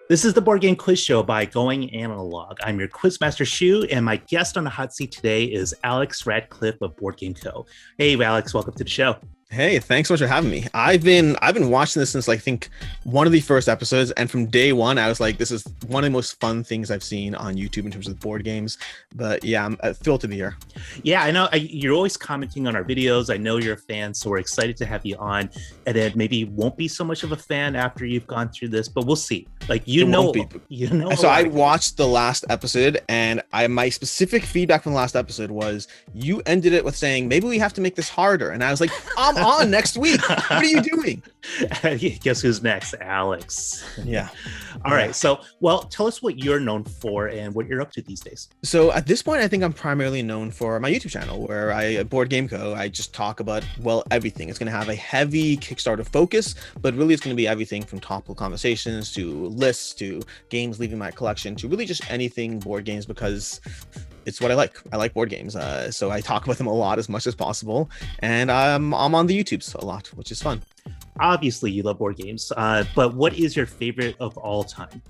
This is the Board Game Quiz Show by Going Analog. I'm your Quizmaster Shu, and my guest on the hot seat today is Alex Radcliffe of BoardGameCo. Hey, Alex, welcome to the show. Hey, thanks so much for having me. I've been watching this since I think one of the first episodes, and from day one, I was like, this is one of the most fun things I've seen on YouTube in terms of board games. But yeah, I'm thrilled to be here. Yeah, I know you're always commenting on our videos. I know you're a fan, so we're excited to have you on. And then maybe won't be so much of a fan after you've gone through this, but we'll see. Like It won't be. So I like, watched the last episode, and my specific feedback from the last episode was you ended it with saying maybe we have to make this harder, and I was like, I'm on next week. What are you doing? Guess who's next? Alex. Yeah. All right. So, well, tell us what you're known for and what you're up to these days. So at this point, I think I'm primarily known for my YouTube channel where at BoardGameCo, I just talk about, well, everything. It's going to have a heavy Kickstarter focus, but really it's going to be everything from topical conversations to lists to games leaving my collection to really just anything board games, because it's what I like. I like board games. So I talk about them a lot as much as possible. And I'm on the YouTubes a lot, which is fun. Obviously, you love board games, but what is your favorite of all time?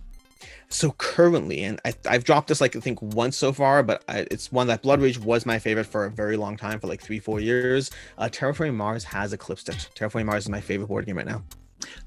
So currently, and I've dropped this like I think once so far, but it's one that Blood Rage was my favorite for a very long time, for like 3-4 years. Terraforming Mars has eclipsed it. Terraforming Mars is my favorite board game right now.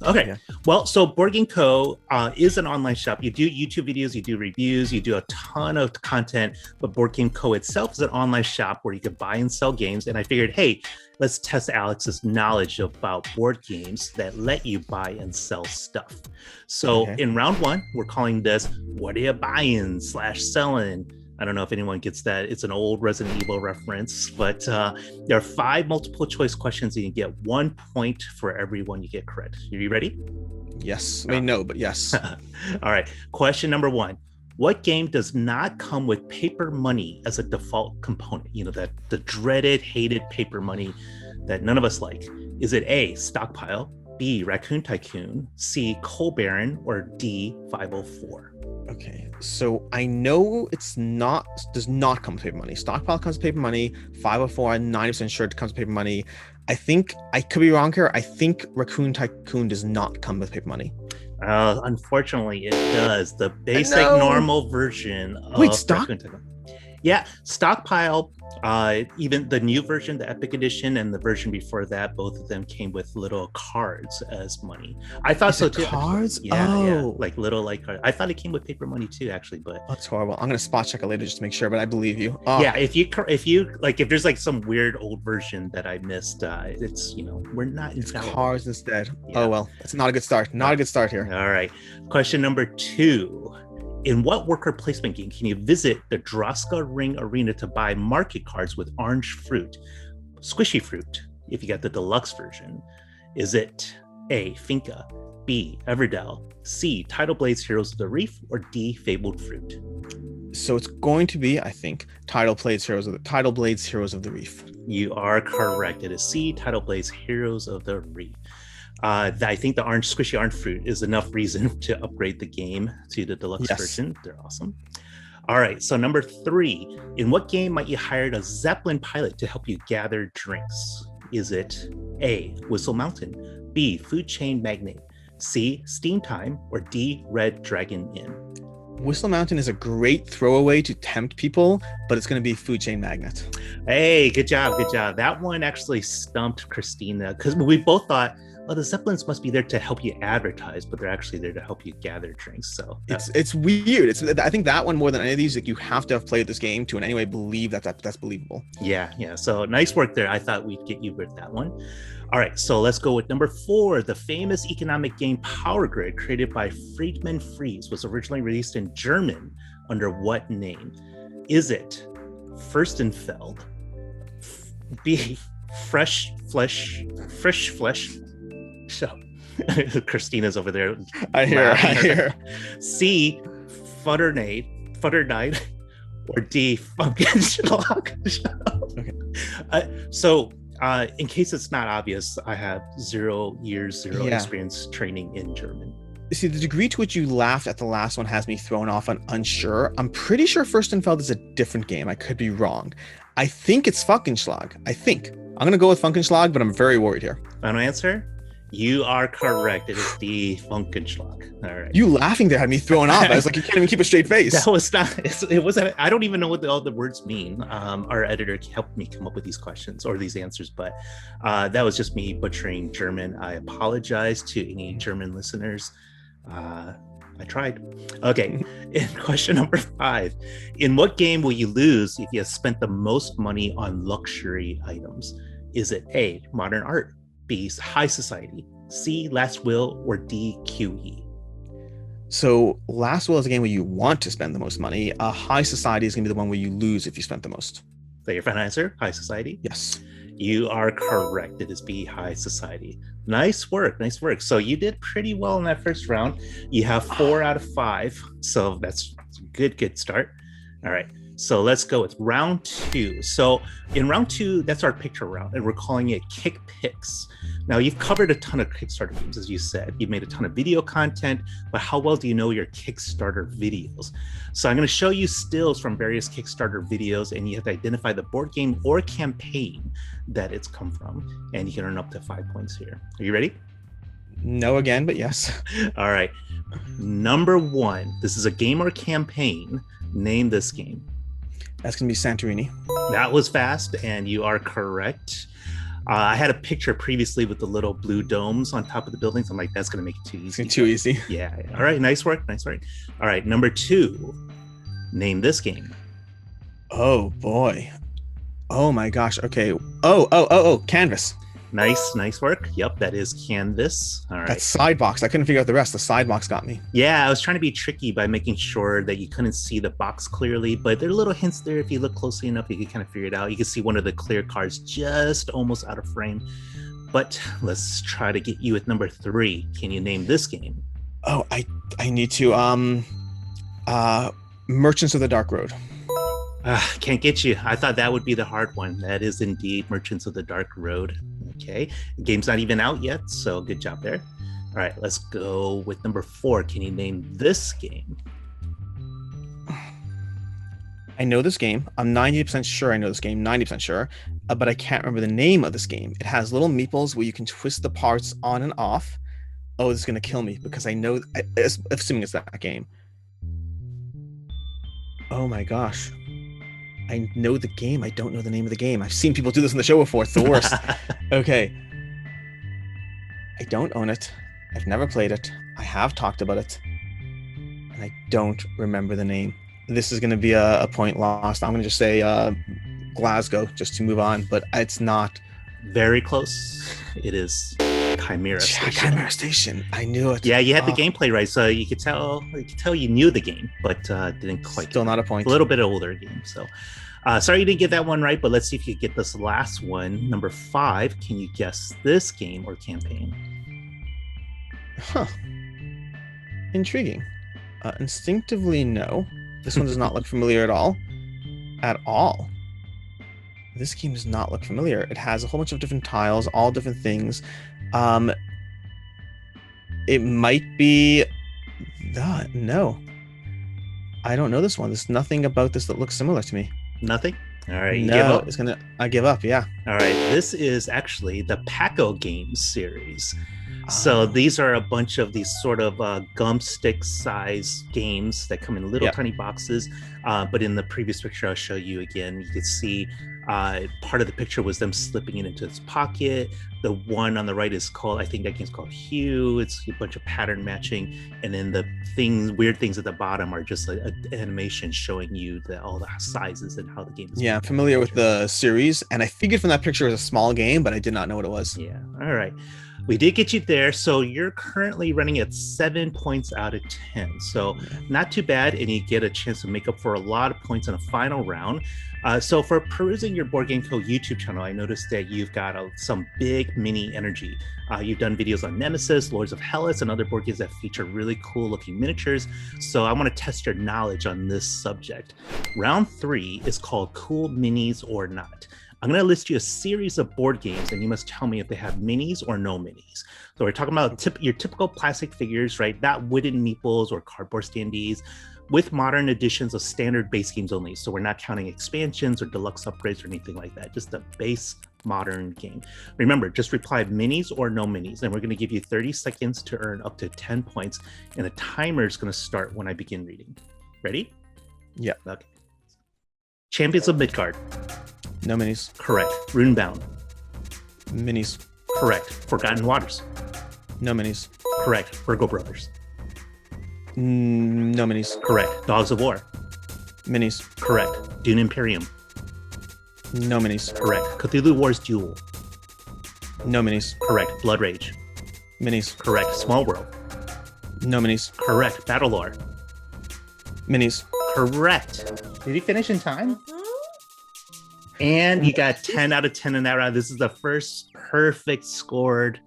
Okay. Yeah. Well, so Board Game Co. Is an online shop. You do YouTube videos, you do reviews, you do a ton of content, but Board Game Co. itself is an online shop where you can buy and sell games. And I figured, hey, let's test Alex's knowledge about board games that let you buy and sell stuff. So in round one, we're calling this What Are You Buying / Selling? I don't know if anyone gets that. It's an old Resident Evil reference, but there are 5 multiple choice questions and you get 1 point for every one you get correct. Are you ready? Yes. I mean, no, but yes. All right. Question number 1. What game does not come with paper money as a default component? You know, that the dreaded, hated paper money that none of us like. Is it A, Stockpile, B, Raccoon Tycoon, C, Coal Baron, or D, 504? Okay, so I know does not come with paper money. Stockpile comes with paper money. 504, I'm 90% sure it comes with paper money. I think I could be wrong here. I think Raccoon Tycoon does not come with paper money. Unfortunately, it does. The basic normal version of Raccoon Tycoon. Yeah, Stockpile, even the new version, the Epic Edition, and the version before that, both of them came with little cards as money. I thought so too. Cards? Yeah, like little cards. I thought it came with paper money too, actually, but that's horrible. I'm gonna spot check it later just to make sure, but I believe you. Yeah, if there's like some weird old version that I missed, it's we're not. It's cards instead. Yeah. Oh well, it's not a good start. Not a good start here. All right. Question number 2. In what worker placement game can you visit the Droska Ring Arena to buy market cards with orange fruit, squishy fruit, if you get the deluxe version? Is it A, Finca, B, Everdell, C, Tidal Blades Heroes of the Reef, or D, Fabled Fruit? So it's going to be, I think, Tidal Blades Heroes of the Reef. You are correct. It is C, Tidal Blades Heroes of the Reef. I think the squishy orange fruit is enough reason to upgrade the game to the deluxe version. They're awesome. All right, so number 3, in what game might you hire a Zeppelin pilot to help you gather drinks? Is it A, Whistle Mountain, B, Food Chain Magnate, C, Steam Time, or D, Red Dragon Inn? Whistle Mountain is a great throwaway to tempt people, but it's going to be Food Chain Magnate. Hey, good job. That one actually stumped Christina, because we both thought, well, the Zeppelins must be there to help you advertise, but they're actually there to help you gather drinks. So it's weird. I think that one more than any of these, like, you have to have played this game to in any way believe that's believable. Yeah. So nice work there. I thought we'd get you with that one. All right, so let's go with number 4. The famous economic game Power Grid, created by Friedman Fries, was originally released in German under what name? Is it Furstenfeld, B, Fresh Flesh? So Christina's over there. I hear. C, Futternide, or D, Funkin' Schlock. Okay. In case it's not obvious, I have 0 years, experience training in German. See, the degree to which you laughed at the last one has me thrown off and unsure. I'm pretty sure Furstenfeld is a different game. I could be wrong. I think it's Funkenschlag. I'm going to go with Funkenschlag, but I'm very worried here. Final answer? You are correct. It is the Funkenschlag. All right. You laughing there had me thrown off. I was like, you can't even keep a straight face. That was not. It wasn't. I don't even know what all the words mean. Our editor helped me come up with these questions or these answers, but that was just me butchering German. I apologize to any German listeners. I tried. Okay. In question number 5, in what game will you lose if you have spent the most money on luxury items? Is it A, modern art, B, high society, C, last will, or D, QE? So last will is a game where you want to spend the most money. High society is going to be the one where you lose if you spent the most. Is that your final answer? High society? Yes. You are correct. It is B, high society. Nice work. Nice work. So you did pretty well in that first round. You have 4 out of 5. So that's a good start. All right. So let's go with round 2. So in round 2, that's our picture round, and we're calling it Kick Picks. Now, you've covered a ton of Kickstarter games, as you said. You've made a ton of video content, but how well do you know your Kickstarter videos? So I'm going to show you stills from various Kickstarter videos, and you have to identify the board game or campaign that it's come from, and you can earn up to 5 points here. Are you ready? No again, but yes. All right. Number 1, this is a game or campaign. Name this game. That's going to be Santorini. That was fast, and you are correct. I had a picture previously with the little blue domes on top of the buildings. I'm like, that's going to make it too easy. Too easy. Yeah. All right. Nice work. Nice work. All right. Number 2, name this game. Oh, boy. Oh, my gosh. Okay. Oh, Canvas. Nice work. Yep, that is Canvas. All right. That's Sidebox. I couldn't figure out the rest. The Sidebox got me. Yeah, I was trying to be tricky by making sure that you couldn't see the box clearly, but there are little hints there. If you look closely enough, you can kind of figure it out. You can see one of the clear cards just almost out of frame. But let's try to get you with number 3. Can you name this game? Oh, I need to. Merchants of the Dark Road. Can't get you. I thought that would be the hard one. That is indeed Merchants of the Dark Road. Okay, the game's not even out yet, so good job there. All right, let's go with number 4. Can you name this game? I know this game. I'm 90% sure I know this game, 90% sure, but I can't remember the name of this game. It has little meeples where you can twist the parts on and off. Oh, this is going to kill me because I know, assuming it's that game. Oh my gosh. I know the game. I don't know the name of the game. I've seen people do this on the show before. It's the worst. Okay. I don't own it. I've never played it. I have talked about it. And I don't remember the name. This is going to be a point lost. I'm going to just say Glasgow just to move on, but it's not. Very close. It is Chimera Station. Chimera Station. I knew it. Yeah, you had the gameplay right, so you could tell you knew the game, but didn't quite. Still not a point. A little bit older game, so sorry you didn't get that one right, but let's see if you get this last one. Number 5. Can you guess this game or campaign? Huh. Intriguing. Instinctively, no. This one does not look familiar at all. At all. This game does not look familiar. It has a whole bunch of different tiles, all different things. It might be that. No. I don't know this one. There's nothing about this that looks similar to me. Nothing? All right. No, I give up, yeah. All right. This is actually the Paco Games series. So these are a bunch of these sort of gum stick size games that come in little tiny boxes. But in the previous picture I'll show you again, you can see part of the picture was them slipping it into its pocket. The one on the right is called, I think that game's called Hue. It's a bunch of pattern matching. And then the weird things at the bottom are just like an animation showing you all the sizes and how the game is. Yeah, I'm familiar with the series. And I figured from that picture it was a small game, but I did not know what it was. Yeah, all right. We did get you there. So you're currently running at 7 points out of 10. So not too bad. And you get a chance to make up for a lot of points in a final round. So for perusing your BoardGameCo YouTube channel, I noticed that you've got some big mini energy. You've done videos on Nemesis, Lords of Hellas, and other board games that feature really cool looking miniatures. So I want to test your knowledge on this subject. Round 3 is called Cool Minis or Not. I'm going to list you a series of board games, and you must tell me if they have minis or no minis. So we're talking about your typical plastic figures, right? Not wooden meeples or cardboard standees, with modern editions of standard base games only. So we're not counting expansions or deluxe upgrades or anything like that, just a base modern game. Remember, just reply minis or no minis, and we're going to give you 30 seconds to earn up to 10 points, and the timer is going to start when I begin reading. Ready? Yeah. Okay. Champions of Midgard. No minis. Correct. Runebound. Minis. Correct. Forgotten Waters. No minis. Correct. Virgo Brothers. No minis. Correct. Dogs of War. Minis. Correct. Dune Imperium. No minis. Correct. Cthulhu Wars Duel. No minis. Correct. Blood Rage. Minis. Correct. Small World. No minis. Correct. Battlelore. Minis. Correct. Did you finish in time? And you got 10 out of 10 in that round. This is the first perfect scored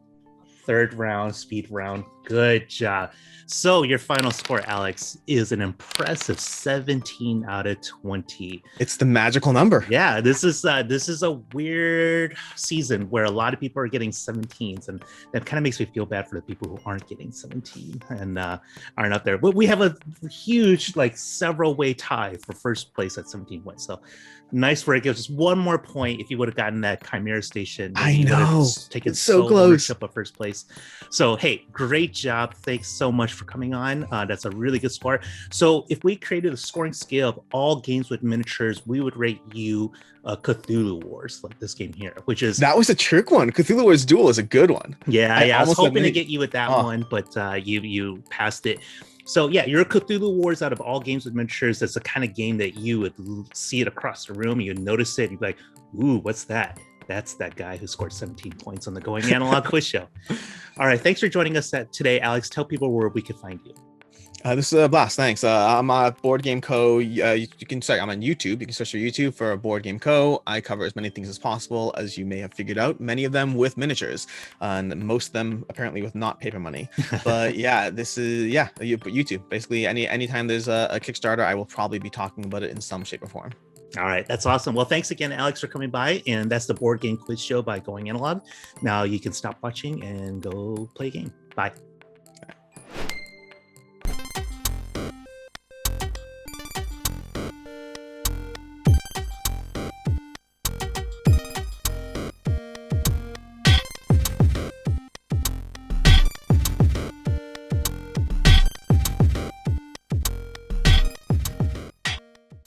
third round speed round. Good job. So your final score, Alex, is an impressive 17 out of 20. It's the magical number. Yeah, this is a weird season where a lot of people are getting 17s, and that kind of makes me feel bad for the people who aren't getting 17 and aren't up there. But we have a huge, like, several way tie for first place at 17 points. So nice work. It was just one more point. If you would have gotten that Chimera Station, I know, taken it's so close. ownership of first place. So hey, great job. Thanks so much for coming on. That's a really good score. So if we created a scoring scale of all games with miniatures, we would rate you Cthulhu Wars, like this game here, which is that was a trick one. Cthulhu Wars Duel is a good one. I was hoping to get you with that one, but you passed it. So yeah, your Cthulhu Wars, out of all games with miniatures, that's the kind of game that you would see it across the room, you'd notice it, you'd be like, ooh, what's that? That's that guy who scored 17 points on the Going Analog Quiz Show. All right, thanks for joining us today, Alex. Tell people where we could find you. This is a blast. Thanks. I'm at BoardGameCo. You can search. I'm on YouTube. You can search for YouTube for BoardGameCo. I cover as many things as possible, as you may have figured out. Many of them with miniatures, and most of them apparently with not paper money. But yeah, this is YouTube. Basically, anytime there's a Kickstarter, I will probably be talking about it in some shape or form. All right, that's awesome. Well, thanks again, Alex, for coming by. And that's the Board Game Quiz Show by Going Analog. Now you can stop watching and go play a game. Bye.